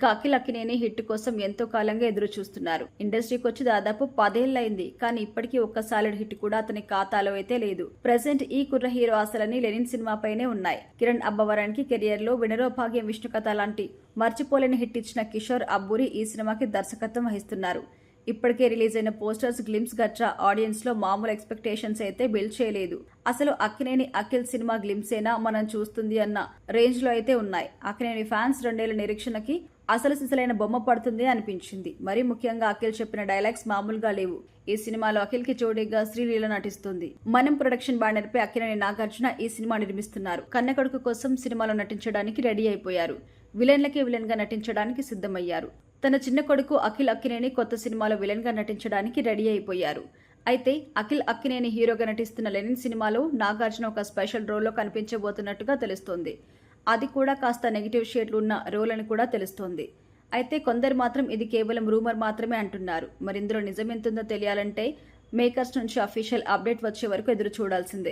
Akhil Akkineni hit కోసం ఎంతో కాలంగా ఎదురు చూస్తున్నారు. ఇండస్ట్రీకి వచ్చి దాదాపు 10 ఏళ్లైంది. కానీ ఇప్పటికీ ఒక్క సాలిడ్ హిట్ కూడా అతని ఖాతాలో అయితే లేదు. ప్రెసెంట్ ఈ కుర్ర హీరో ఆశలన్నీ లెనిన్ సినిమాపైనే ఉన్నాయి. కిరణ్ అబ్బవరానికి కెరియర్ లో వినరో భాగ్యం విష్ణుకథ లాంటి మర్చిపోలేని హిట్ ఇచ్చిన కిషోర్ అబ్బూరి ఈ సినిమాకి దర్శకత్వం వహిస్తున్నారు. ఇప్పటికే రిలీజ్ అయిన పోస్టర్స్, గ్లిమ్స్ గట్రా ఆడియన్స్ లో మామూలు ఎక్స్పెక్టేషన్స్ అయితే బిల్డ్ చేయలేదు. అసలు అక్కినేని అఖిల్ సినిమా గ్లిమ్సేనా మనం చూస్తుంది అన్న రేంజ్ లో అయితే ఉన్నాయి. అక్కినేని ఫ్యాన్స్ 2 ఏళ్ల నిరీక్షణకి అసలు సిసలైన బొమ్మ పడుతుంది అనిపించింది. మరీ ముఖ్యంగా అఖిల్ చెప్పిన డైలాగ్స్ మామూలుగా లేవు. ఈ సినిమాలో అఖిల్ కి జోడీగా శ్రీలీల నటిస్తుంది. మనం ప్రొడక్షన్ బ్యానర్ పై అక్కినేని నాగార్జున ఈ సినిమా నిర్మిస్తున్నారు. కన్నకొడుకు కోసం సినిమాలో నటించడానికి రెడీ అయిపోయారు. విలన్లకి విలన్ గా నటించడానికి సిద్ధమయ్యారు. తన చిన్న కొడుకు అఖిల్ అక్కినేని కొత్త సినిమాలో విలన్ గా నటించడానికి రెడీ అయిపోయారు. అయితే అఖిల్ అక్కినేని హీరోగా నటిస్తున్న లెనిన్ సినిమాలో నాగార్జున ఒక స్పెషల్ రోల్లో కనిపించబోతున్నట్టుగా తెలుస్తోంది. అది కూడా కాస్త నెగిటివ్ షేడ్లు ఉన్న రోల్ అని కూడా తెలుస్తోంది. అయితే కొందరు మాత్రం ఇది కేవలం రూమర్ మాత్రమే అంటున్నారు. మరి ఇందులో నిజమెంతుందో తెలియాలంటే మేకర్స్ నుంచి అఫీషియల్ అప్డేట్ వచ్చే వరకు ఎదురు చూడాల్సిందే.